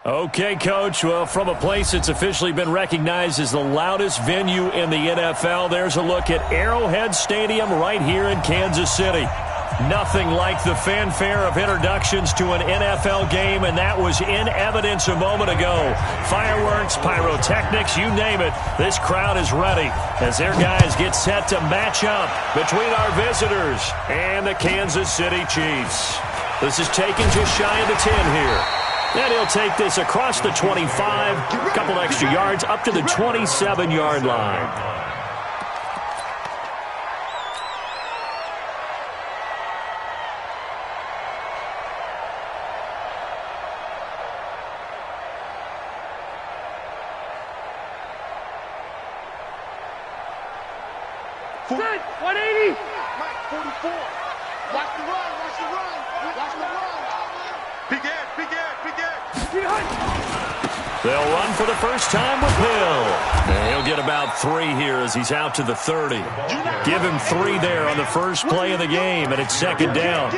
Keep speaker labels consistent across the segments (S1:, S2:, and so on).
S1: Okay, Coach. Well, from a place that's officially been recognized as the loudest venue in the NFL, there's a look at Arrowhead Stadium right here in Kansas City. Nothing like the fanfare of introductions to an NFL game, and that was in evidence a moment ago. Fireworks, pyrotechnics, you name it. This crowd is ready as their guys get set to match up between our visitors and the Kansas City Chiefs. This is taken just shy of the 10 here. And he'll take this across the 25, a couple extra yards up to the 27-yard line.
S2: Set, 180. Mike, 44. Watch the run, watch the run, watch the run. Big Ed.
S1: They'll run for the first time with Hill. And he'll get about 3 here as he's out to the 30. Give him 3 there on the first play of the game, and it's second down.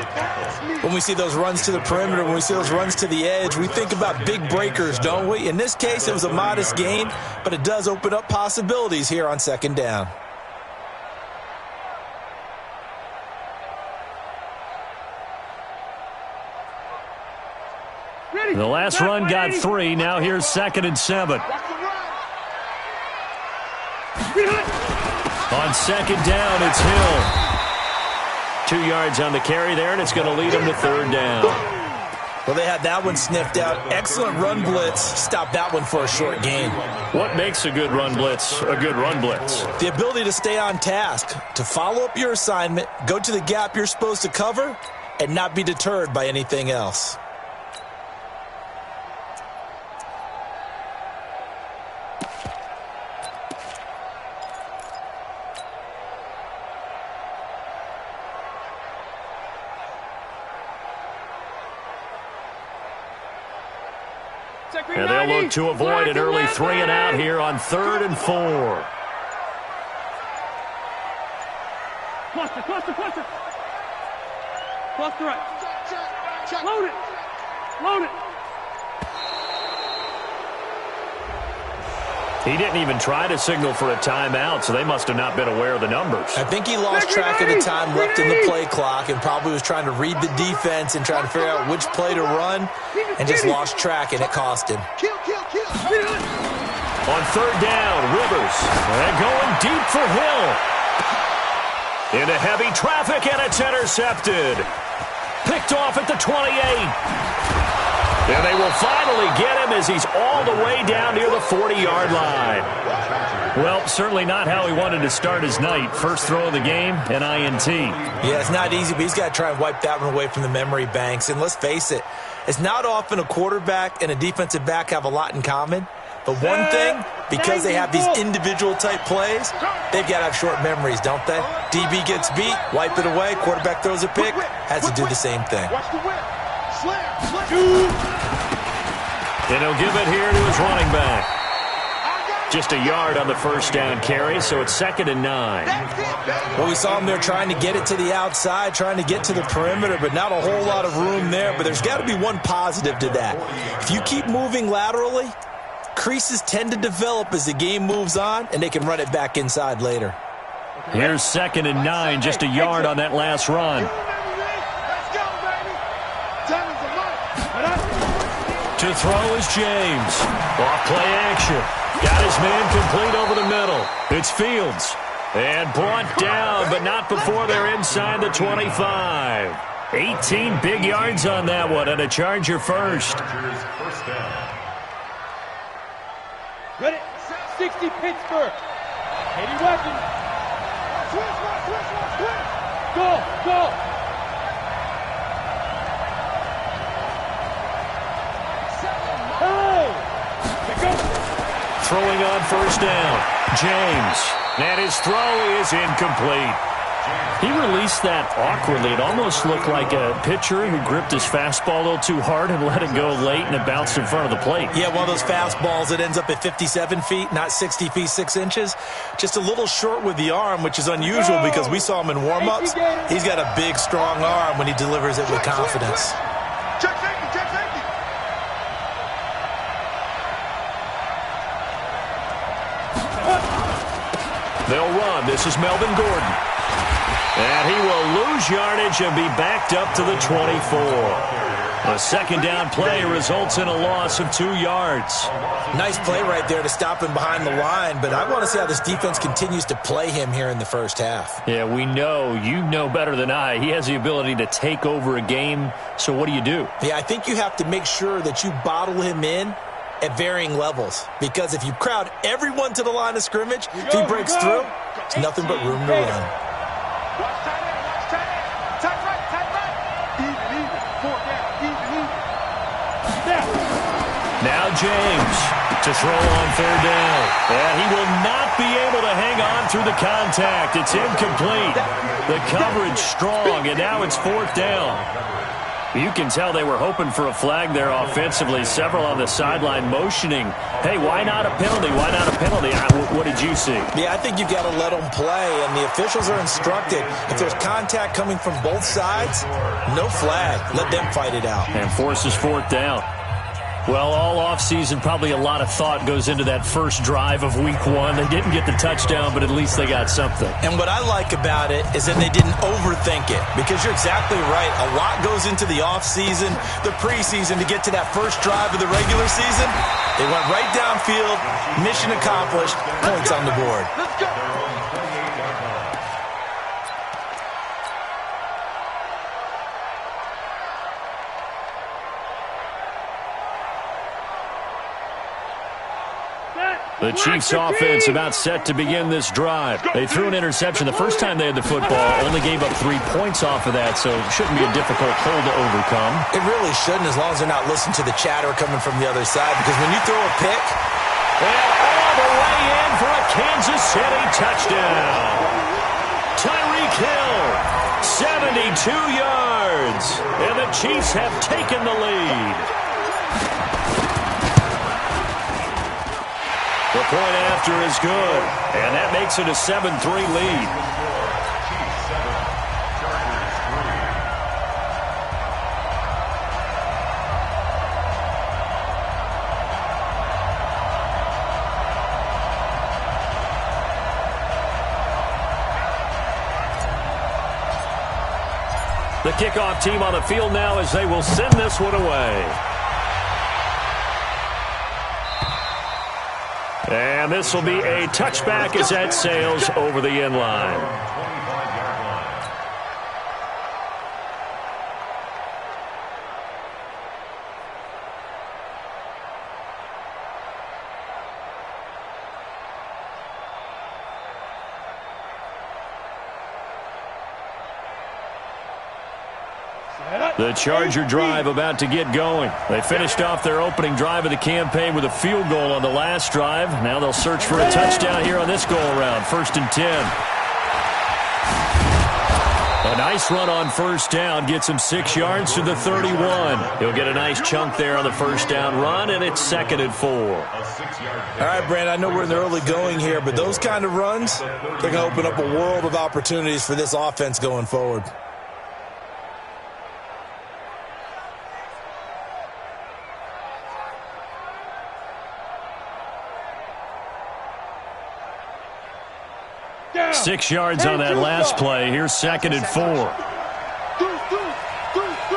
S3: When we see those runs to the perimeter, when we see those runs to the edge, we think about big breakers, don't we? In this case, it was a modest gain, but it does open up possibilities here on second down.
S1: The last run got 3. Now here's 2nd and 7. On second down, it's Hill. 2 yards on the carry there, and it's going to lead him to third down.
S3: Well, they had that one sniffed out. Excellent run blitz. Stop that one for a short gain.
S1: What makes a good run blitz a good run blitz?
S3: The ability to stay on task, to follow up your assignment, go to the gap you're supposed to cover, and not be deterred by anything else.
S1: And they'll look to avoid an early 3 and out here on 3rd and 4.
S2: Cluster. Cluster right. Load it.
S1: He didn't even try to signal for a timeout, so they must have not been aware of the numbers.
S3: I think he lost track of the time left in the play clock and probably was trying to read the defense and trying to figure out which play to run and just lost track, and it cost him.
S1: On 3rd down, Rivers. And going deep for Hill. Into heavy traffic, and it's intercepted. Picked off at the 28. And they will finally get him as he's all the way down near the 40-yard line. Well, certainly not how he wanted to start his night. First throw of the game, an INT.
S3: Yeah, it's not easy, but he's got to try and wipe that one away from the memory banks. And let's face it, it's not often a quarterback and a defensive back have a lot in common. But one thing, because they have these individual-type plays, they've got to have short memories, don't they? DB gets beat, wipe it away, quarterback throws a pick, has to do the same thing.
S1: And he'll give it here to his running back. Just a yard on the first down carry, so it's 2nd and 9.
S3: Well, we saw him there trying to get it to the outside, trying to get to the perimeter, but not a whole lot of room there. But there's got to be one positive to that. If you keep moving laterally, creases tend to develop as the game moves on, and they can run it back inside later.
S1: Here's 2nd and 9, just a yard on that last run. To throw is James. Off play action. Got his man complete over the middle. It's Fields. And brought down, but not before they're inside the 25. 18 big yards on that one, and a Charger first.
S2: Ready? 60 Pittsburgh. 80 weapons. Go.
S1: Throwing on first down, James. And his throw is incomplete. He released that awkwardly. It almost looked like a pitcher who gripped his fastball a little too hard and let it go late, and it bounced in front of the plate.
S3: Yeah, one of those fastballs that ends up at 57 feet, not 60 feet, 6 inches. Just a little short with the arm, which is unusual because we saw him in warm-ups. He's got a big, strong arm when he delivers it with confidence.
S1: run. This is Melvin Gordon. And he will lose yardage and be backed up to the 24. A second down play results in a loss of 2 yards.
S3: Nice play right there to stop him behind the line, but I want to see how this defense continues to play him here in the first half.
S1: Yeah, we know. You know better than I. He has the ability to take over a game, so what do you do?
S3: Yeah, I think you have to make sure that you bottle him in at varying levels, because if you crowd everyone to the line of scrimmage, if he breaks through, it's nothing but room to run.
S2: Watch tight end, watch tight end. Tight right. Even. 4 down, even.
S1: Now James to throw on third down. And he will not be able to hang on through the contact. It's incomplete. The coverage strong, and now it's 4th down. You can tell they were hoping for a flag there offensively. Several on the sideline motioning, hey, why not a penalty? Why not a penalty? What did you see?
S3: Yeah, I think you got to let them play, and the officials are instructed. If there's contact coming from both sides, no flag. Let them fight it out.
S1: And forces 4th down. Well, all offseason, probably a lot of thought goes into that first drive of week 1. They didn't get the touchdown, but at least they got something.
S3: And what I like about it is that they didn't overthink it, because you're exactly right. A lot goes into the offseason, the preseason to get to that first drive of the regular season. They went right downfield, mission accomplished, points on the board.
S2: Let's go.
S1: The Chiefs offense about set to begin this drive. They threw an interception the first time they had the football, only gave up 3 points off of that, so it shouldn't be a difficult hole to overcome.
S3: It really shouldn't, as long as they're not listening to the chatter coming from the other side, because when you throw a pick,
S1: and all the way in for a Kansas City touchdown. Tyreek Hill, 72 yards, and the Chiefs have taken the lead. The point after is good, and that makes it a 7-3 lead. The kickoff team on the field now as they will send this one away. And this will be a touchback as that sails over the end line. The Charger drive about to get going. They finished off their opening drive of the campaign with a field goal on the last drive. Now they'll search for a touchdown here on this go-around. 1st and 10. A nice run on first down gets him 6 yards to the 31. He'll get a nice chunk there on the first down run, and it's 2nd and 4.
S3: All right, Brand, I know we're in the early going here, but those kind of runs, they're going to open up a world of opportunities for this offense going forward.
S2: Down.
S1: 6 yards on that last play. Here's 2nd and 4.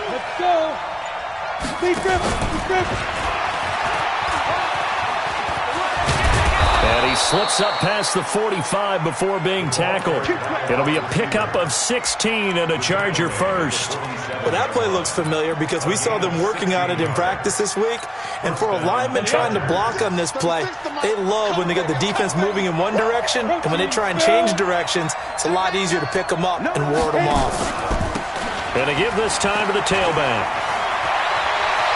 S2: Let's go. Speed grip.
S1: And he slips up past the 45 before being tackled. It'll be a pickup of 16 and a Charger first.
S3: Well, that play looks familiar because we saw them working on it in practice this week. And for a lineman trying to block on this play, they love when they get the defense moving in one direction, and when they try and change directions, it's a lot easier to pick them up and ward them off.
S1: And to give this time to the tailback.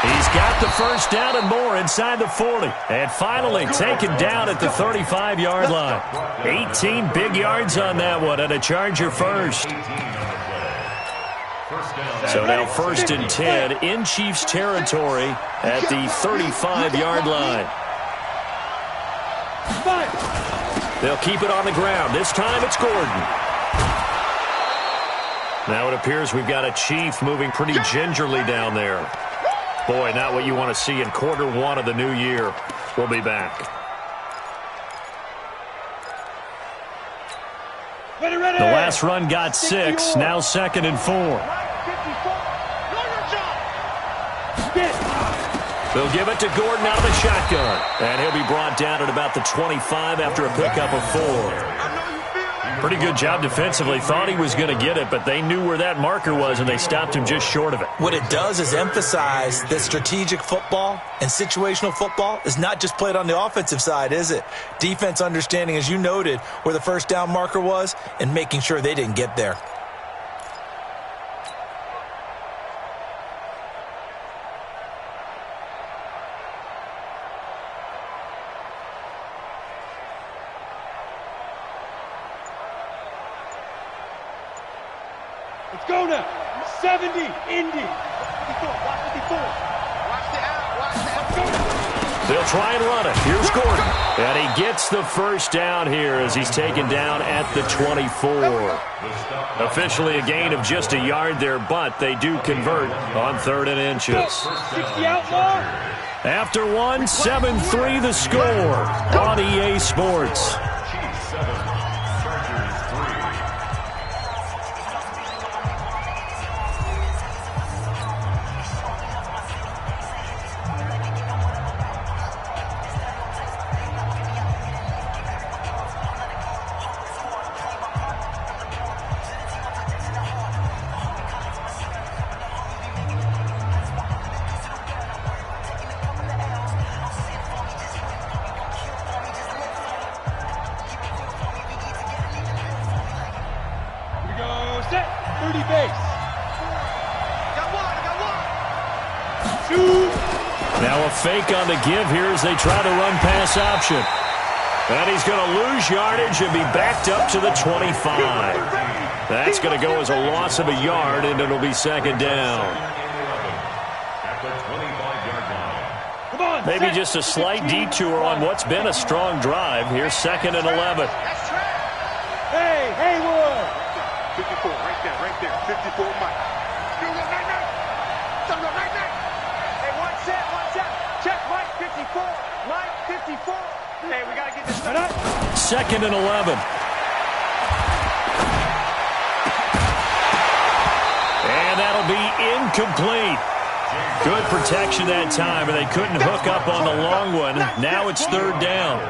S1: He's got the first down and more inside the 40. And finally taken down at the 35-yard line. 18 big yards on that one and a Charger first. So now 1st and 10 in Chiefs territory at the 35-yard line. They'll keep it on the ground. This time it's Gordon. Now it appears we've got a Chief moving pretty gingerly down there. Boy, not what you want to see in quarter one of the new year. We'll be back. pass run got 6. Now 2nd and 4. They'll give it to Gordon out of the shotgun. And he'll be brought down at about the 25 after a pickup of 4. Pretty good job defensively. Thought he was going to get it, but they knew where that marker was, and they stopped him just short of it.
S3: What it does is emphasize that strategic football and situational football is not just played on the offensive side, is it? Defense understanding, as you noted, where the first down marker was and making sure they didn't get there.
S2: Let's go now. 70, Indy. 54, watch 54. Watch the out.
S1: They'll try and run it. Here's Gordon. And he gets the first down here as he's taken down at the 24. Officially a gain of just a yard there, but they do convert on 3rd and inches.
S2: 60 outlaw.
S1: After 1, 7-3 the score on EA Sports.
S2: Set. 30 base. Got one. 2.
S1: Now a fake on the give here as they try to run pass option. And he's going to lose yardage and be backed up to the 25. That's going to go as a loss of a yard, and it'll be 2nd down. Maybe just a slight detour on what's been a strong drive. Here's 2nd and 11.
S2: Hey, Haywood.
S4: 54, right there, 54, Mike.
S2: Hey, one set. Check, Mike, 54. Mike, 54. Hey, we got to get this done.
S1: 2nd and 11. And that'll be incomplete. Good protection that time, and they couldn't hook up on the long one. Now it's 3rd down.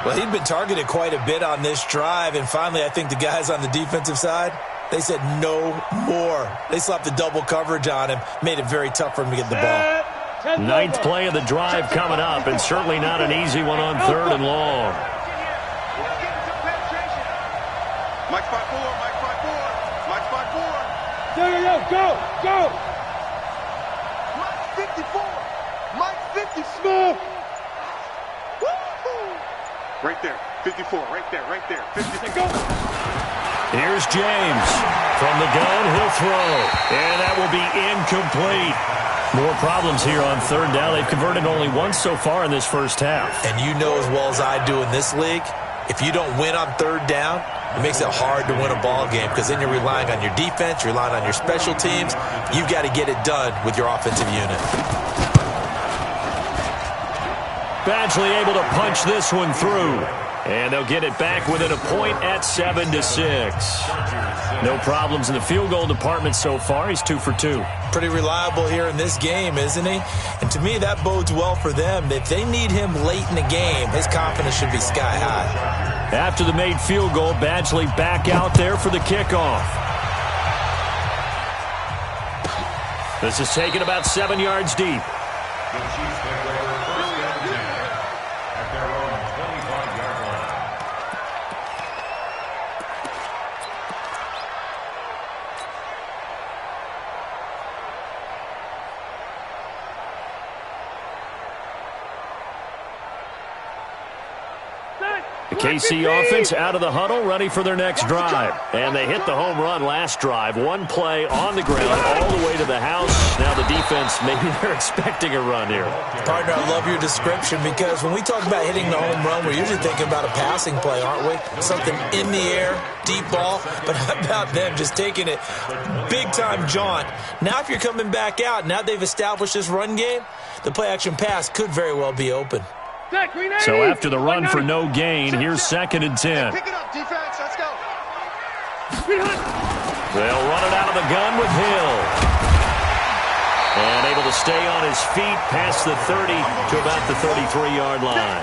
S3: Well, he'd been targeted quite a bit on this drive, and finally I think the guys on the defensive side, they said no more. They slapped the double coverage on him, made it very tough for him to get the ball.
S1: 9th play of the drive coming up, and certainly not an easy one on 3rd and long.
S4: Mike 5-4, Mike 5-4, Mike 5-4.
S2: Go.
S4: Mike 54, Mike 50.
S2: Smooth.
S4: Right there, 54, right there, 54.
S2: Go.
S1: Here's James. From the gun, he'll throw. And that will be incomplete. More problems here on 3rd down. They've converted only once so far in this first half.
S3: And you know as well as I do in this league, if you don't win on 3rd down, it makes it hard to win a ball game because then you're relying on your defense, you're relying on your special teams. You've got to get it done with your offensive unit.
S1: Badgley able to punch this one through. And they'll get it back within a point at 7-6. No problems in the field goal department so far. He's 2 for 2.
S3: Pretty reliable here in this game, isn't he? And to me, that bodes well for them. If they need him late in the game, his confidence should be sky high.
S1: After the made field goal, Badgley back out there for the kickoff. This is taken about 7 yards deep. The KC offense out of the huddle, ready for their next drive. And they hit the home run last drive. One play on the ground all the way to the house. Now the defense, maybe they're expecting a run here.
S3: Partner, I love your description because when we talk about hitting the home run, we're usually thinking about a passing play, aren't we? Something in the air, deep ball. But how about them just taking it big-time jaunt? Now if you're coming back out, now they've established this run game, the play-action pass could very well be open.
S1: So after the run for no gain, here's 2nd and 10.
S4: Pick it up, defense. Let's go.
S1: They'll run it out of the gun with Hill. And able to stay on his feet past the 30 to about the 33-yard line.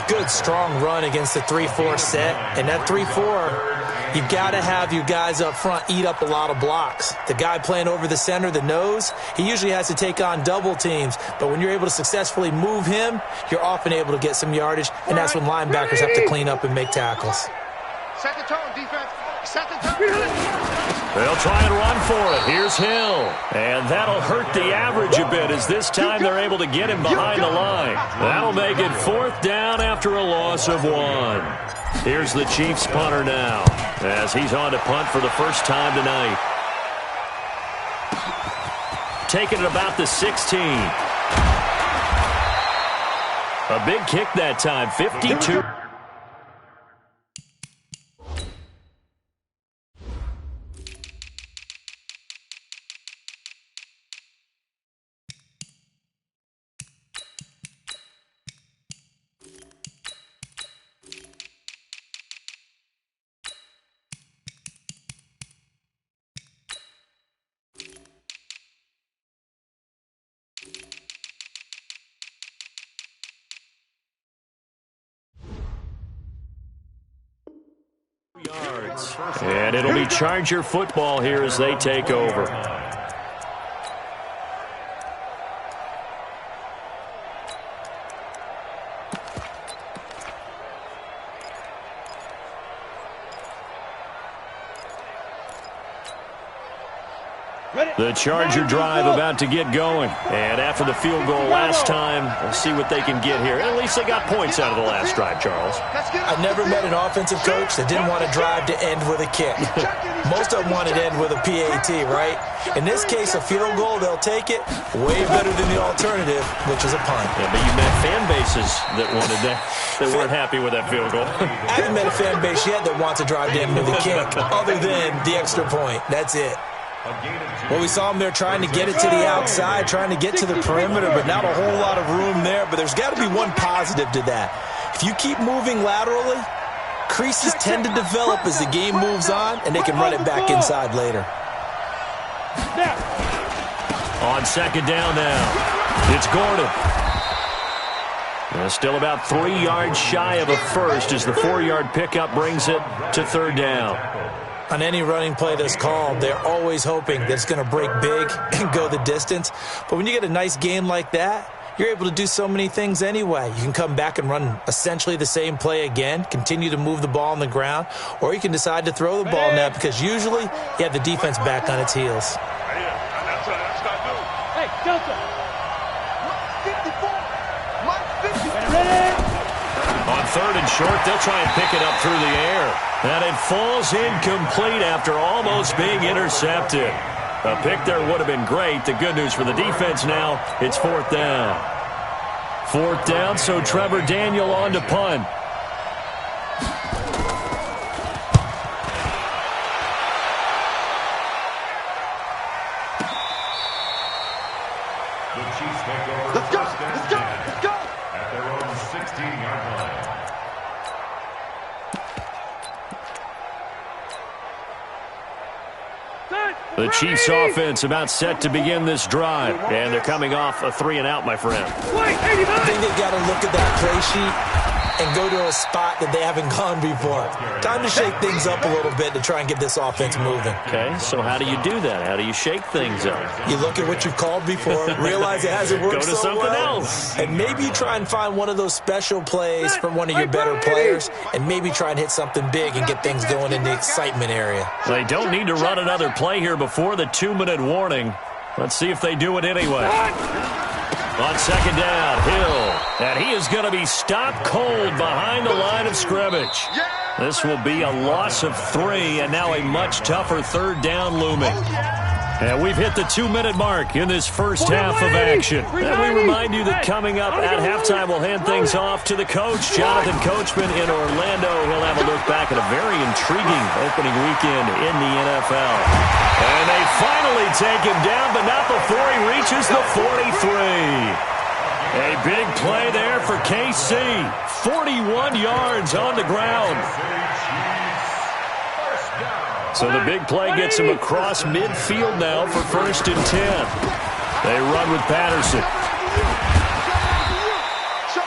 S3: Good, strong run against the 3-4 set. And that 3-4, you've got to have your guys up front eat up a lot of blocks. The guy playing over the center, the nose, he usually has to take on double teams. But when you're able to successfully move him, you're often able to get some yardage. And that's when linebackers have to clean up and make tackles.
S2: Set the tone, defense. Set the tone.
S1: They'll try and run for it. Here's Hill. And that'll hurt the average a bit as this time they're able to get him behind the line. That'll make it 4th down after a loss of 1. Here's the Chiefs punter now as he's on to punt for the first time tonight. Taking it about the 16. A big kick that time, 52. Yards. And it'll be Charger football here as they take over. The Charger drive about to get going. And after the field goal last time, we'll see what they can get here. At least they got points out of the last drive, Charles.
S3: I've never met an offensive coach that didn't want to drive to end with a kick. Most of them wanted to end with a PAT, right? In this case, a field goal, they'll take it. Way better than the alternative, which is a punt.
S1: Yeah, but you met fan bases that wanted that weren't happy with that field goal.
S3: I haven't met a fan base yet that wants to drive to end with a kick, other than the extra point. That's it. Well, we saw them there trying to get it to the outside, trying to get to the perimeter, but not a whole lot of room there. But there's got to be one positive to that. If you keep moving laterally, creases tend to develop as the game moves on, and they can run it back inside later.
S1: On 2nd down now, it's Gordon. Still about 3 yards shy of a first as the 4-yard pickup brings it to 3rd down.
S3: On any running play that's called, they're always hoping that it's going to break big and go the distance. But when you get a nice game like that, you're able to do so many things anyway. You can come back and run essentially the same play again, continue to move the ball on the ground, or you can decide to throw the ball now because usually you have the defense back on its heels.
S2: Hey, Delta. 54. Mike 50. Ready?
S1: On 3rd and short, they'll try and pick it up through the air. And it falls incomplete after almost being intercepted. A pick there would have been great. The good news for the defense now, it's 4th down. 4th down, so Trevor Daniel on to punt.
S2: Let's go, let's go, let's go.
S5: At their own 16-yard line.
S1: The Chiefs offense about set to begin this drive. And they're coming off a 3-and-out, my friend.
S3: I think they've got to look at that play sheet and go to a spot that they haven't gone before. Time to shake things up a little bit to try and get this offense moving.
S1: Okay, so how do you do that? How do you shake things up?
S3: You look at what you've called before, realize it hasn't worked
S1: Go to
S3: so
S1: something
S3: well,
S1: else.
S3: and maybe you try and find one of those special plays from one of your better players, and maybe try and hit something big and get things going in the excitement area.
S1: They don't need to run another play here before the 2-minute warning. Let's see if they do it anyway. On 2nd down, Hill. And he is going to be stopped cold behind the line of scrimmage. This will be a loss of 3, and now a much tougher 3rd down looming. And we've hit the 2-minute mark in this first half of action. And we remind you that coming up at halftime, we'll hand things off to the coach, Jonathan Coachman in Orlando. He'll have a look back at a very intriguing opening weekend in the NFL. And they finally take him down, but not before he reaches the 43. A big play there for KC. 41 yards on the ground. So the big play gets him across midfield now for 1st and 10. They run with Patterson.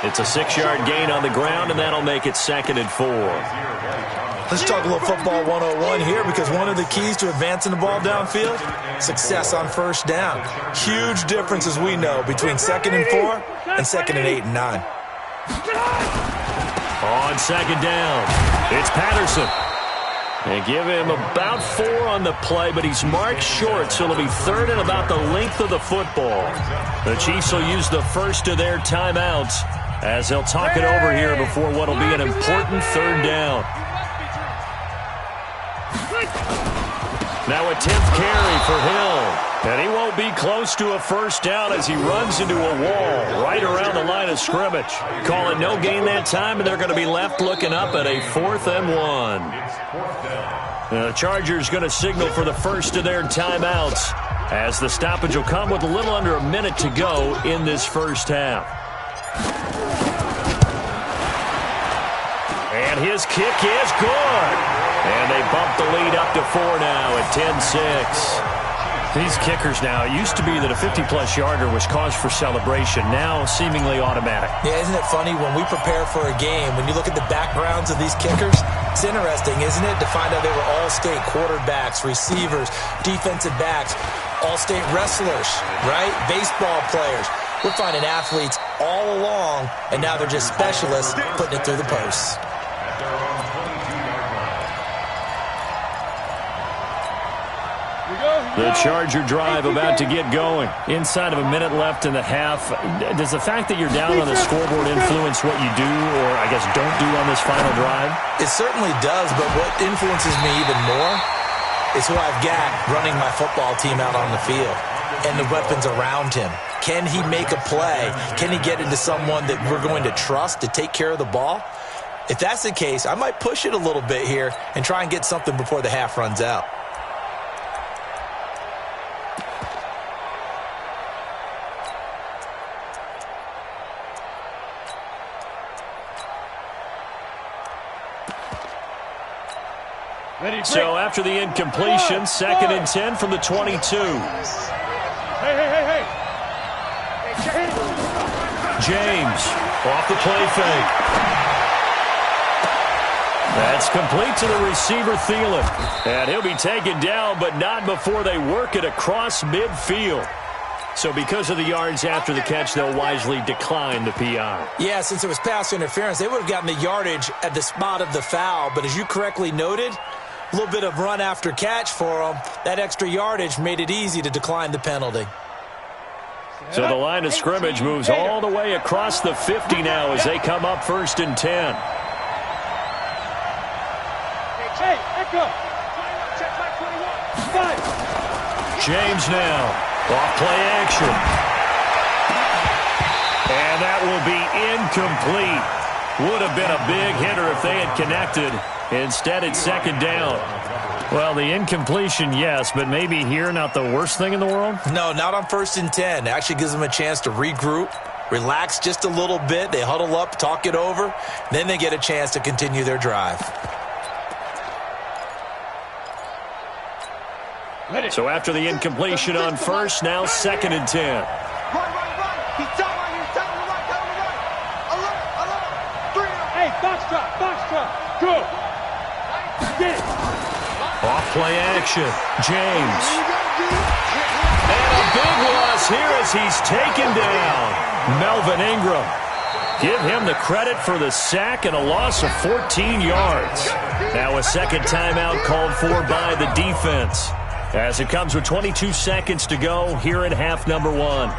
S1: It's a 6-yard gain on the ground, and that'll make it 2nd and 4.
S3: Let's talk a little football 101 here, because one of the keys to advancing the ball downfield, success on 1st down. Huge difference, as we know, between 2nd and 4 and 2nd and 8 and 9.
S1: On 2nd down, it's Patterson. They give him about 4 on the play, but he's marked short, so it'll be 3rd and about the length of the football. The Chiefs will use the first of their timeouts as they'll talk it over here before what will be an important 3rd down. Now a 10th carry for Hill. And he won't be close to a 1st down as he runs into a wall right around the line of scrimmage. Call it no gain that time, and they're going to be left looking up at a 4th and 1. The Chargers going to signal for the first of their timeouts as the stoppage will come with a little under a minute to go in this 1st half. And his kick is good. And they bump the lead up to 4 now at 10-6. These kickers now, it used to be that a 50-plus yarder was cause for celebration, now seemingly automatic.
S3: Yeah, isn't it funny when we prepare for a game, when you look at the backgrounds of these kickers, it's interesting, isn't it, to find out they were all-state quarterbacks, receivers, defensive backs, all-state wrestlers, right? Baseball players. We're finding athletes all along, and now they're just specialists putting it through the posts.
S1: The Charger drive about to get going. Inside of a minute left in the half. Does the fact that you're down on the scoreboard influence what you do, or I guess don't do on this final drive?
S3: It certainly does, but what influences me even more is who I've got running my football team out on the field and the weapons around him. Can he make a play? Can he get into someone that we're going to trust to take care of the ball? If that's the case, I might push it a little bit here and try and get something before the half runs out.
S1: So after the incompletion, 2nd and 10 from the 22.
S2: Hey.
S1: James off the play fake. That's complete to the receiver, Thielen. And he'll be taken down, but not before they work it across midfield. So because of the yards after the catch, they'll wisely decline the PI.
S3: Yeah, since it was pass interference, they would have gotten the yardage at the spot of the foul. But as you correctly noted, a little bit of run after catch for them. That extra yardage made it easy to decline the penalty.
S1: So the line of scrimmage moves all the way across the 50 now as they come up 1st and 10.
S2: Hey, Echo. Check back 21.
S1: James now. Off play action. And that will be incomplete. Would have been a big hitter if they had connected. Instead, it's 2nd down. Well, the incompletion, yes, but maybe here not the worst thing in the world?
S3: No, not on 1st and 10. It actually gives them a chance to regroup, relax just a little bit. They huddle up, talk it over. Then they get a chance to continue their drive.
S1: So after the incompletion on 1st, now 2nd and 10.
S2: Run. He's telling you right. Alert. 3 out. Hey, box drop. Go. Get it.
S1: Off play action. James. And a big loss here as he's taken down. Melvin Ingram. Give him the credit for the sack and a loss of 14 yards. Now a second timeout called for by the defense, as it comes with 22 seconds to go here in half number 1.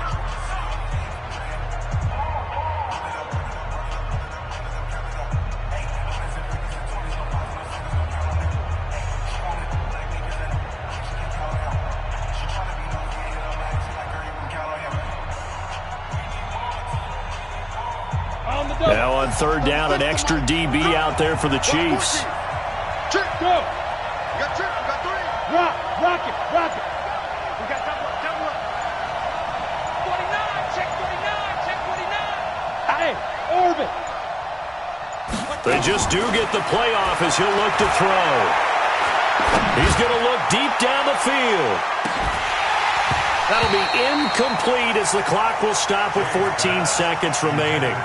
S1: Now on 3rd down, an extra DB out there for the Chiefs.
S2: Trick, go. You got 3. Rock it. We got double up. 49, check 49. Hey, Orbit.
S1: They just do get the playoff as he'll look to throw. He's going to look deep down the field. That'll be incomplete as the clock will stop with 14 seconds remaining.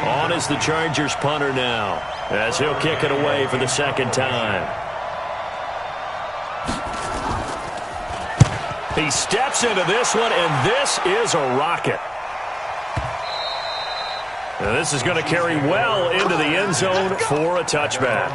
S1: On is the Chargers punter now, as he'll kick it away for the second time. He steps into this one, and this is a rocket. And this is going to carry well into the end zone for a touchback.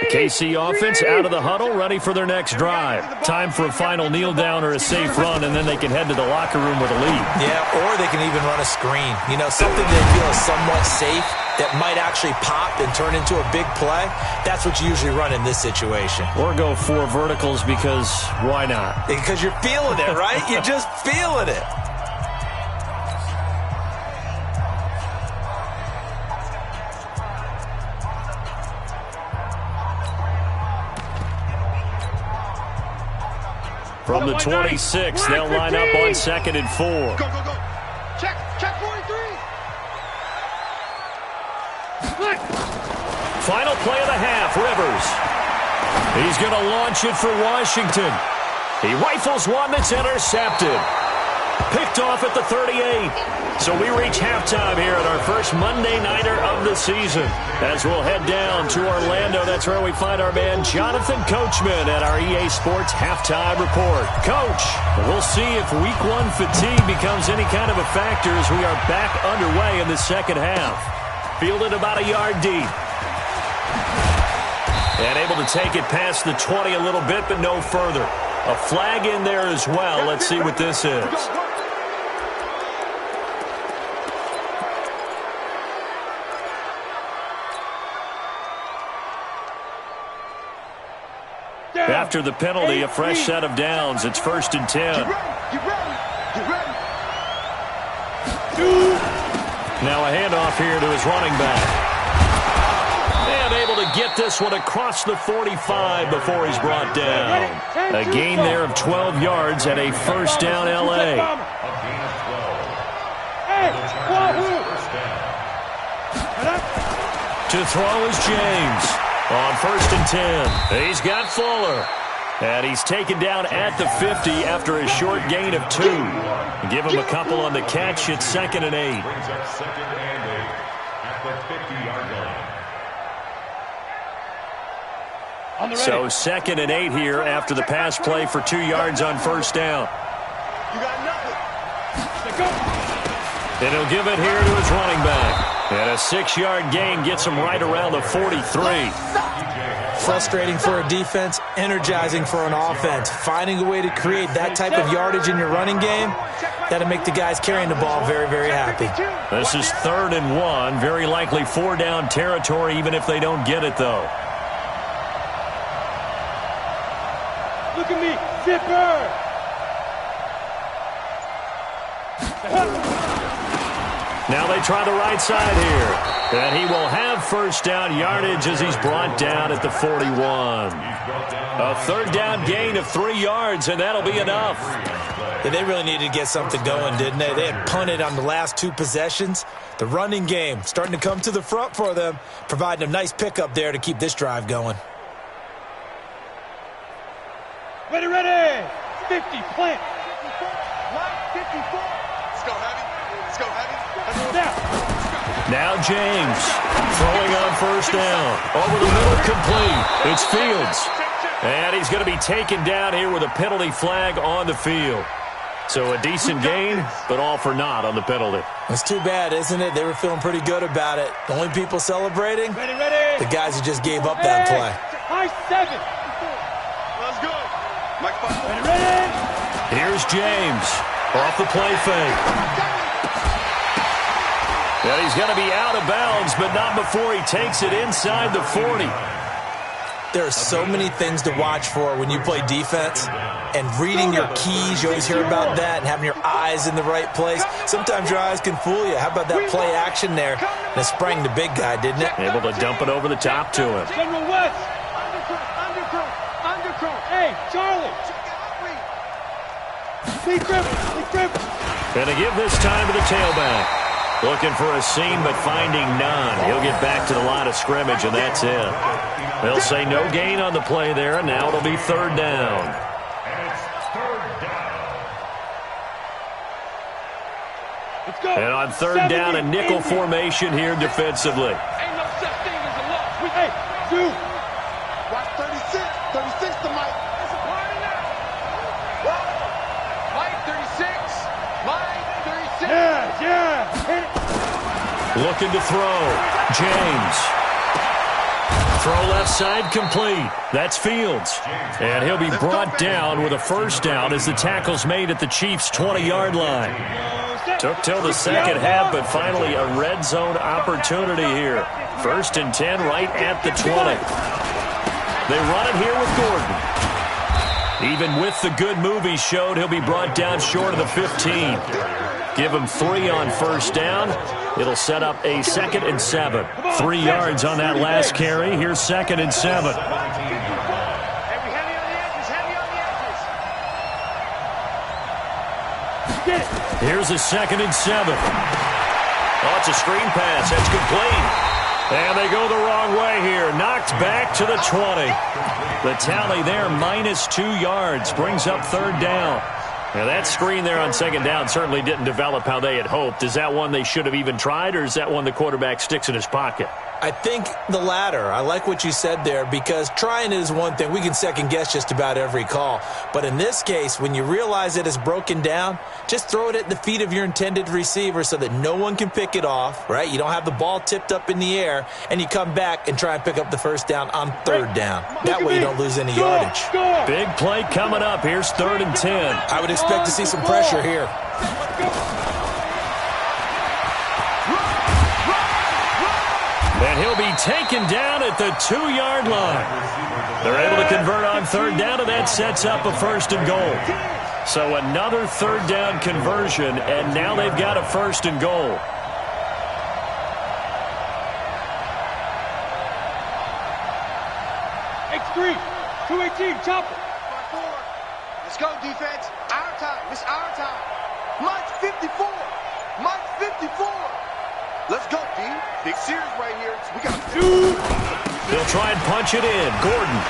S1: KC offense out of the huddle, ready for their next drive. Time for a final kneel down or a safe run, and then they can head to the locker room with a lead.
S3: Yeah, or they can even run a screen. You know, something they feel is somewhat safe that might actually pop and turn into a big play. That's what you usually run in this situation.
S1: Or go 4 verticals because why not?
S3: Because you're feeling it, right? You're just feeling it.
S1: From the 26, they'll line up on 2nd and 4.
S2: Go, go, go. Check 43.
S1: Final play of the half, Rivers. He's going to launch it for Washington. He rifles one that's intercepted. Picked off at the 38. So we reach halftime here at our first Monday Nighter of the season. As we'll head down to Orlando, that's where we find our man Jonathan Coachman at our EA Sports Halftime Report. Coach, we'll see if Week 1 fatigue becomes any kind of a factor as we are back underway in the second half. Fielded about a yard deep. And able to take it past the 20 a little bit, but no further. A flag in there as well. Let's see what this is. After the penalty, a fresh set of downs. It's 1st and 10.
S2: Get ready.
S1: Now a handoff here to his running back. And able to get this one across the 45 before he's brought down. A gain there of 12 yards and a first down, L.A. To throw is James. On 1st and 10, he's got Fuller. And he's taken down at the 50 after a short gain of 2. Give him a couple on the catch. It's 2nd and 8.
S5: Brings up 2nd and 8 at the 50-yard line.
S1: So 2nd and 8 here after the pass play for 2 yards on first down.
S2: You got nothing.
S1: And he'll give it here to his running back. And a 6-yard gain gets him right around the 43.
S3: Frustrating for a defense, energizing for an offense. Finding a way to create that type of yardage in your running game, that'll make the guys carrying the ball very, very happy.
S1: This is 3rd and 1. Very likely 4-down territory, even if they don't get it, though.
S2: Look at me, zipper.
S1: Now they try the right side here. And he will have first down yardage as he's brought down at the 41. A 3rd down gain of 3 yards, and that'll be enough.
S3: Yeah, they really needed to get something going, didn't they? They had punted on the last 2 possessions. The running game starting to come to the front for them, providing a nice pickup there to keep this drive going.
S2: Ready. 50, plant. Line 54. Let's go heavy.
S1: Now James throwing on first down. Over the middle, complete. It's Fields. And he's going to be taken down here with a penalty flag on the field. So a decent gain, but all for naught on the penalty.
S3: It's too bad, isn't it? They were feeling pretty good about it. The only people celebrating, the guys who just gave up that play.
S2: High 7. Let's go. Ready.
S1: Here's James off the play fake. And he's going to be out of bounds, but not before he takes it inside the 40.
S3: There are so many things to watch for when you play defense, and reading your keys, you always hear about that, and having your eyes in the right place. Sometimes your eyes can fool you. How about that play action there? And it sprang the big guy, didn't it?
S1: Able to dump it over the top to him.
S2: General West. Undercross. Hey, Charlie. Lead dribble.
S1: Gonna give this time to the tailback. Looking for a seam, but finding none. He'll get back to the line of scrimmage, and that's it. They'll say no gain on the play there, and now it'll be third down.
S2: Let's go.
S1: And on third down, a nickel formation here defensively.
S2: Ain't no such thing as a loss. Hey, dude.
S4: Watch 36. 36 to Mike.
S2: It's a party now. Mike 36. Mike 36. Yeah. Hit it.
S1: Looking to throw. James. Throw left side complete. That's Fields. And he'll be brought down with a first down as the tackle's made at the Chiefs' 20-yard line. Took till the second half, but finally a red zone opportunity here. 1st and 10 right at the 20. They run it here with Gordon. Even with the good move he showed, he'll be brought down short of the 15. Give him 3 on first down. It'll set up a 2nd and 7. 3 yards on that last carry. Here's 2nd and 7. Here's a 2nd and 7. Oh, it's a screen pass. That's complete. And they go the wrong way here. Knocked back to the 20. The tally there, -2 yards. Brings up third down. Now, that screen there on 2nd down certainly didn't develop how they had hoped. Is that one they should have even tried, or is that one the quarterback sticks in his pocket?
S3: I think the latter. I like what you said there, because trying is one thing. We can second-guess just about every call. But in this case, when you realize it is broken down, just throw it at the feet of your intended receiver so that no one can pick it off, right? You don't have the ball tipped up in the air, and you come back and try and pick up the first down on third down. That way you don't lose any yardage.
S1: Big play coming up. Here's 3rd and 10.
S3: I would expect to see some pressure here.
S1: And he'll be taken down at the 2-yard line. They're able to convert on third down, and that sets up a 1st and goal. So another third down conversion, and now they've got a 1st and goal.
S2: X3, 218, chopper.
S6: Let's go, defense. Our time. It's our time. Mike 54. Mike 54. Let's go, D. Big series right here. We got two.
S1: They'll try and punch it in. Gordon.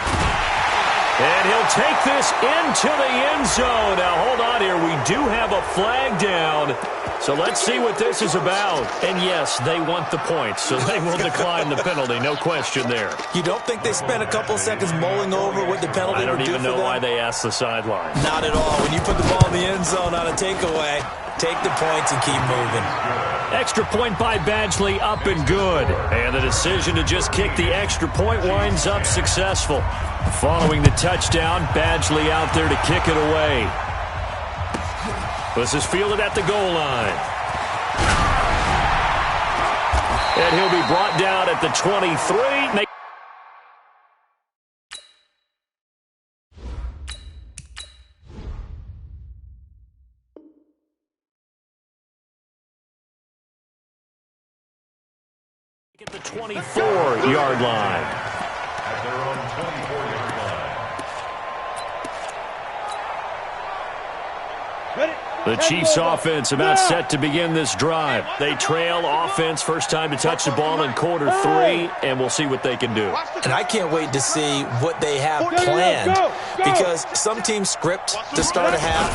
S1: And he'll take this into the end zone. Now, hold on here. We do have a flag down. So let's see what this is about. And, yes, they want the points, so they will decline the penalty. No question there.
S3: You don't think they spent a couple seconds mulling over what the penalty would do for them?
S1: I don't even know why they asked the sideline.
S3: Not at all. When you put the ball in the end zone on a takeaway, take the points and keep moving.
S1: Extra point by Badgley, up and good. And the decision to just kick the extra point winds up successful. Following the touchdown, Badgley out there to kick it away. This is fielded at the goal line. And he'll be brought down at the 23. At the 24-yard line.
S5: At their own 24-yard line.
S2: Ready?
S1: The Chiefs offense about set to begin this drive. They trail offense, first time to touch the ball in quarter 3, and we'll see what they can do.
S3: And I can't wait to see what they have planned, because some teams script to start a half.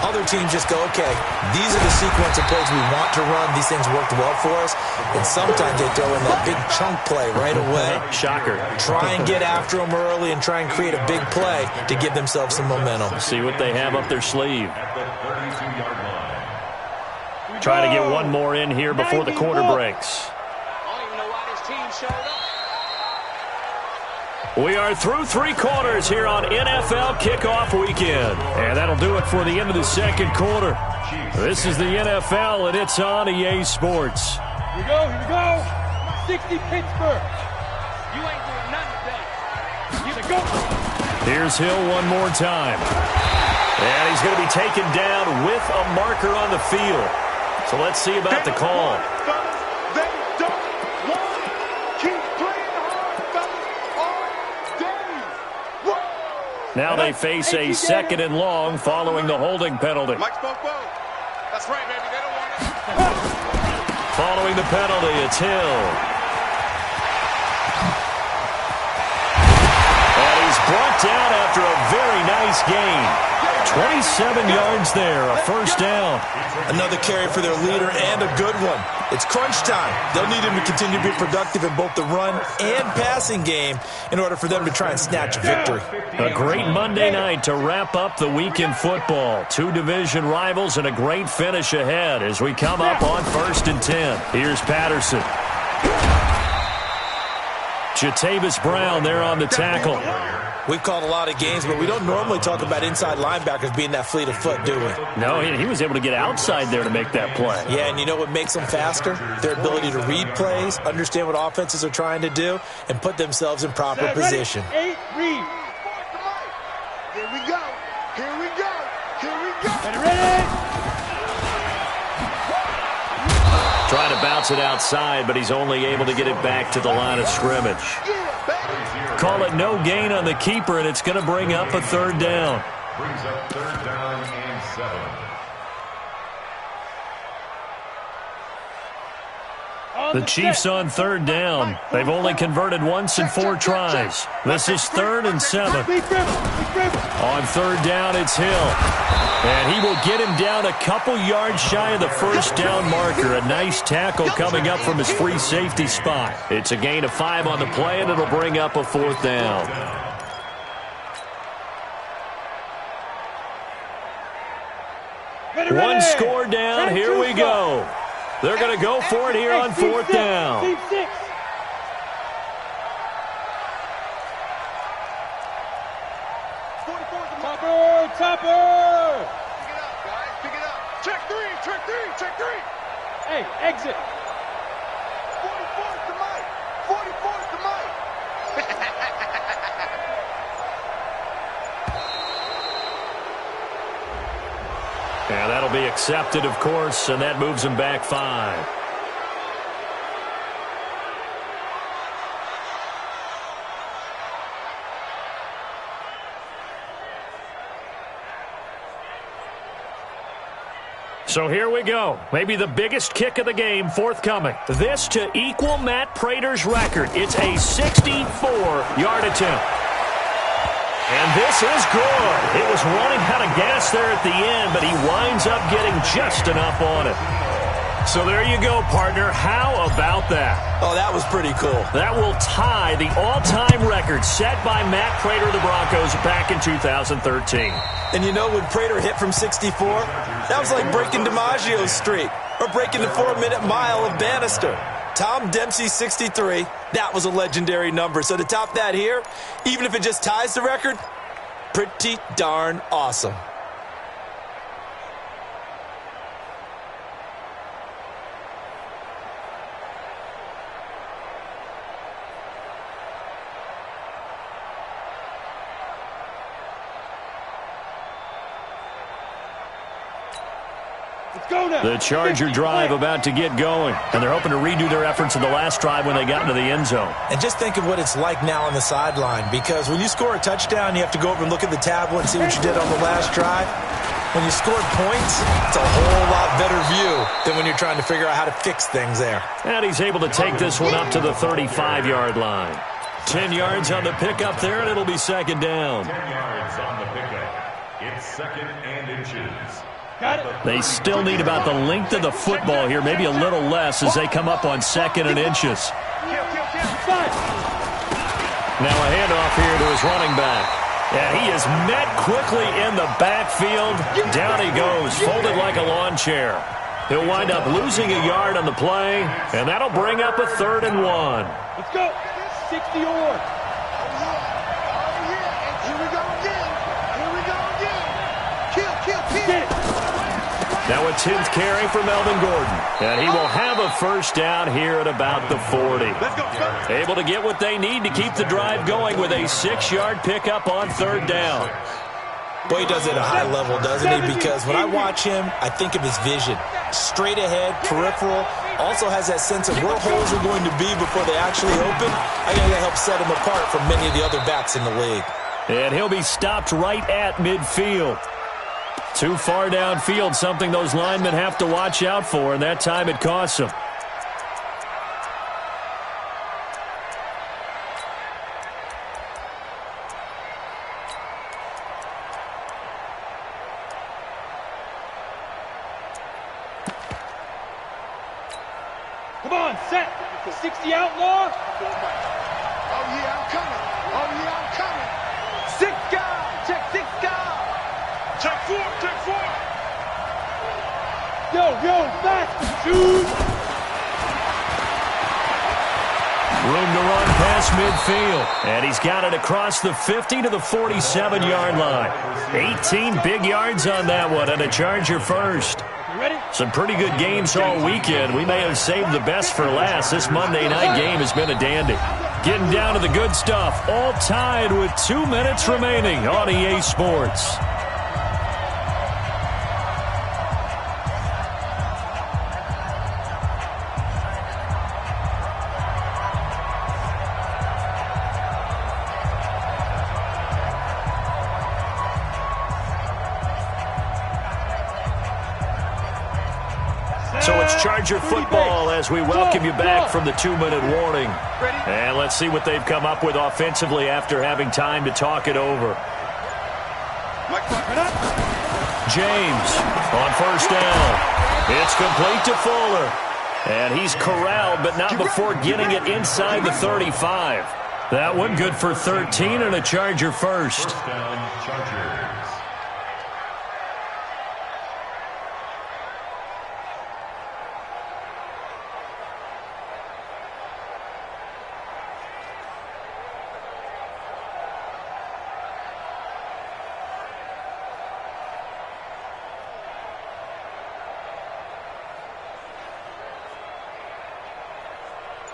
S3: Other teams just go, okay, these are the sequence of plays we want to run. These things worked well for us. And sometimes they throw in that big chunk play right away.
S1: Shocker.
S3: Try and get after them early and try and create a big play to give themselves some momentum.
S1: See what they have up their sleeve.
S5: At the 32-yard line.
S1: Try to get one more in here before the quarter breaks.
S6: I don't even know why this team showed up.
S1: We are through 3 quarters here on NFL Kickoff Weekend. And that'll do it for the end of the second quarter. This is the NFL, and it's on EA Sports.
S2: Here we go. 60 Pittsburgh.
S6: You ain't doing nothing today.
S1: Here's Hill one more time. And he's going to be taken down with a marker on the field. So let's see about the call.
S6: They don't want it. Keep playing hard, fellas, all day.
S1: Now they face a second and long following the holding penalty.
S4: Mike spoke both. That's right, baby. They don't want it.
S1: Following the penalty, it's Hill. And he's brought down after a very nice game. 27 yards there, a first down.
S3: Another carry for their leader and a good one. It's crunch time. They'll need him to continue to be productive in both the run and passing game in order for them to try and snatch a victory.
S1: A great Monday night to wrap up the week in football. Two division rivals and a great finish ahead as we come up on 1st and 10. Here's Patterson. Jatavis Brown there on the tackle.
S3: We've called a lot of games, but we don't normally talk about inside linebackers being that fleet of foot, do we?
S1: No, he was able to get outside there to make that play.
S3: Yeah, and you know what makes them faster? Their ability to read plays, understand what offenses are trying to do, and put themselves in proper position.
S2: 8, read.
S6: Here we go. Here we go. Here we go.
S2: Ready?
S1: Trying to bounce it outside, but he's only able to get it back to the line of scrimmage.
S6: Yeah, baby.
S1: Call it no gain on the keeper, and it's going to bring up a third down.
S5: Brings up 3rd down and 7.
S1: The Chiefs on 3rd down. They've only converted once in 4 tries. This is 3rd and 7. On 3rd down, it's Hill. And he will get him down a couple yards shy of the first down marker. A nice tackle coming up from his free safety spot. It's a gain of 5 on the play, and it'll bring up a 4th down. One score down. Here we go. They're going to go for it here on 4th down.
S2: Team 6. Topper!
S6: Pick it up, guys. Pick it up. Check 3. Check 3. Check 3.
S2: Hey, exit.
S6: 44's to Mike. 44's to Mike.
S1: And that'll be accepted, of course, and that moves him back 5. So here we go. Maybe the biggest kick of the game forthcoming. This to equal Matt Prater's record. It's a 64-yard attempt. And this is good. It was running out of gas there at the end, but he winds up getting just enough on it. So there you go, partner. How about that?
S3: Oh, that was pretty cool.
S1: That will tie the all-time record set by Matt Prater of the Broncos back in 2013.
S3: And you know, when Prater hit from 64, that was like breaking DiMaggio's streak or breaking the 4-minute mile of Bannister. Tom Dempsey's 63, that was a legendary number. So to top that here, even if it just ties the record, pretty darn awesome.
S1: The Charger drive about to get going, and they're hoping to redo their efforts in the last drive when they got into the end zone.
S3: And just think of what it's like now on the sideline, because when you score a touchdown, you have to go over and look at the tablet and see what you did on the last drive. When you scored points, it's a whole lot better view than when you're trying to figure out how to fix things there.
S1: And he's able to take this one up to the 35-yard line. 10 yards on the pickup there, and it'll be 2nd down.
S5: 10 yards on the pickup. It's 2nd and inches.
S1: They still need about the length of the football here, maybe a little less as they come up on 2nd and inches. Now a handoff here to his running back. And he is met quickly in the backfield. Down he goes, folded like a lawn chair. He'll wind up losing a yard on the play, and that'll bring up a 3rd and 1.
S2: Let's go. 60 or.
S1: Now a 10th carry for Melvin Gordon. And he will have a first down here at about the 40. Able to get what they need to keep the drive going with a 6-yard pickup on 3rd down.
S3: Boy, he does it at a high level, doesn't he? Because when I watch him, I think of his vision. Straight ahead, peripheral. Also has that sense of where holes are going to be before they actually open. I think that helps set him apart from many of the other backs in the league.
S1: And he'll be stopped right at midfield. Too far downfield, something those linemen have to watch out for, and that time it costs them.
S2: Come on, set. 60 outlaw.
S6: Oh, yeah, I'm coming. Oh, yeah, I'm coming. 6 guys. Check 6 guys.
S4: Check 4, check 4.
S2: Yo, fast. Shoot.
S1: Room to run past midfield. And he's got it across the 50 to the 47-yard line. 18 big yards on that one, and a Charger first. Some pretty good games all weekend. We may have saved the best for last. This Monday night game has been a dandy. Getting down to the good stuff. All tied with 2 minutes remaining on EA Sports. So it's Charger football as we welcome you back from the 2-minute warning. And let's see what they've come up with offensively after having time to talk it over. James on first down. It's complete to Fuller. And he's corralled, but not before getting it inside the 35. That one good for 13 and a Charger first.
S5: First down, Chargers.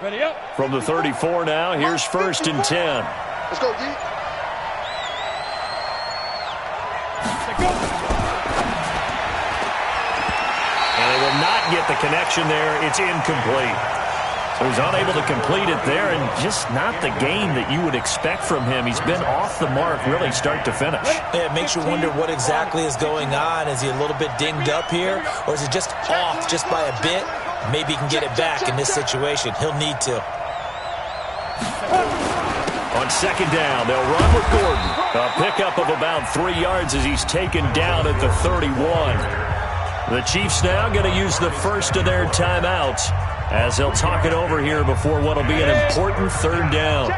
S2: Ready up.
S1: From the 34 now, here's 1st and 10.
S6: Let's go, D.
S1: And they will not get the connection there. It's incomplete. So he's unable to complete it there, and just not the game that you would expect from him. He's been off the mark really start to finish.
S3: Yeah, it makes you wonder what exactly is going on. Is he a little bit dinged up here, or is it just off just by a bit? Maybe he can get it back in this situation. He'll need to.
S1: On 2nd down, they'll run with Gordon. A pickup of about 3 yards as he's taken down at the 31. The Chiefs now going to use the first of their timeouts as they'll talk it over here before what will be an important 3rd down.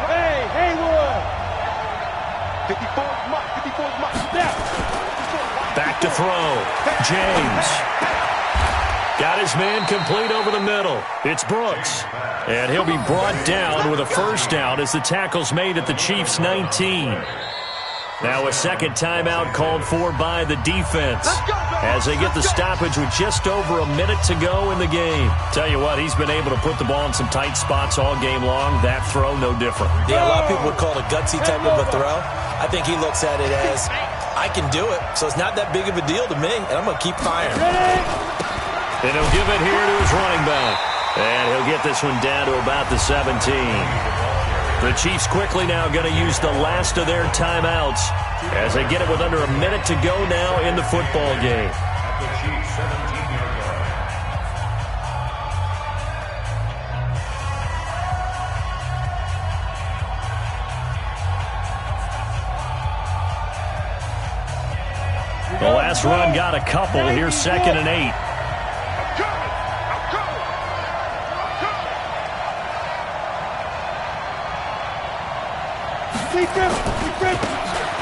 S2: Hey, Haywood.
S6: 54's Mike. 54's Mike.
S1: Back to throw. James. Got his man complete over the middle. It's Brooks. And he'll be brought down with a first down as the tackle's made at the Chiefs' 19. Now a second timeout called for by the defense as they get the stoppage with just over a minute to go in the game. Tell you what, he's been able to put the ball in some tight spots all game long. That throw, no different.
S3: Yeah, a lot of people would call it a gutsy type of a throw. I think he looks at it as, I can do it, so it's not that big of a deal to me, and I'm going to keep firing.
S1: And he'll give it here to his running back. And he'll get this one down to about the 17. The Chiefs quickly now going to use the last of their timeouts as they get it with under a minute to go now in the football game.
S5: At the Chiefs' 17-yard line.
S1: The last run got a couple. Here's 2nd and 8.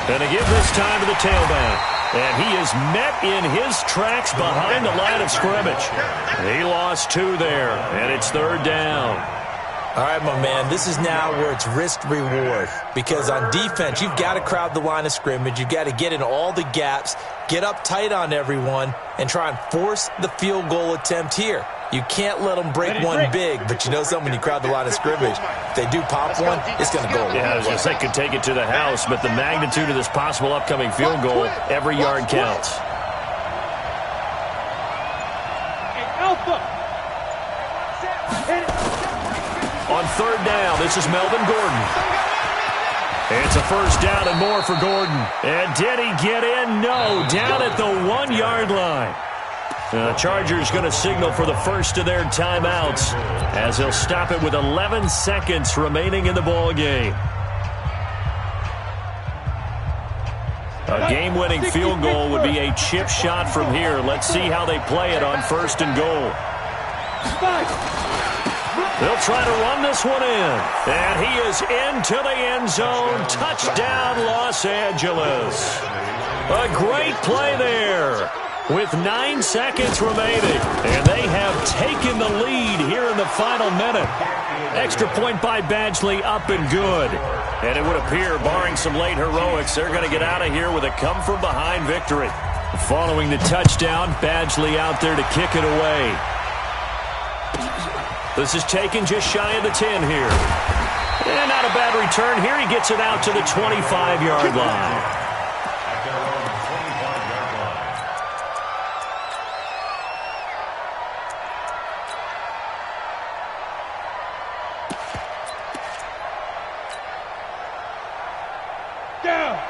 S1: And they give this time to the tailback. And he is met in his tracks behind the line of scrimmage. He lost 2 there, and it's 3rd down.
S3: All right, my man, this is now where it's risk-reward. Because on defense, you've got to crowd the line of scrimmage. You've got to get in all the gaps, get up tight on everyone, and try and force the field goal attempt here. You can't let them break one big, but you know something, when you crowd the line of scrimmage, if they do pop one, it's going to go away.
S1: Yeah, I was going to say, could take it to the house, but the magnitude of this possible upcoming field goal, every yard counts. On third down, this is Melvin Gordon. It's a first down and more for Gordon. And did he get in? No, down at the 1-yard line. The Chargers going to signal for the first of their timeouts as they'll stop it with 11 seconds remaining in the ball game. A game-winning field goal would be a chip shot from here. Let's see how they play it on first and goal. They'll try to run this one in. And he is into the end zone. Touchdown, Los Angeles. A great play there with 9 seconds remaining. And they have taken the lead here in the final minute. Extra point by Badgley, up and good. And it would appear, barring some late heroics, they're going to get out of here with a come-from-behind victory. Following the touchdown, Badgley out there to kick it away. This is taken just shy of the 10 here. And not a bad return here. He gets it out to the 25-yard line.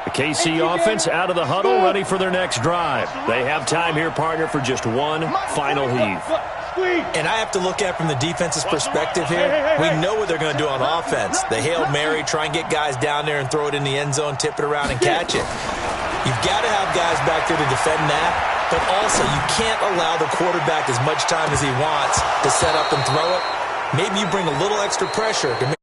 S1: The KC offense out of the huddle, ready for their next drive. They have time here, partner, for just one final heave.
S3: And I have to look at it from the defense's perspective here. We know what they're going to do on offense. The Hail Mary, try and get guys down there and throw it in the end zone, tip it around and catch it. You've got to have guys back there to defend that, but also you can't allow the quarterback as much time as he wants to set up and throw it. Maybe you bring a little extra pressure to make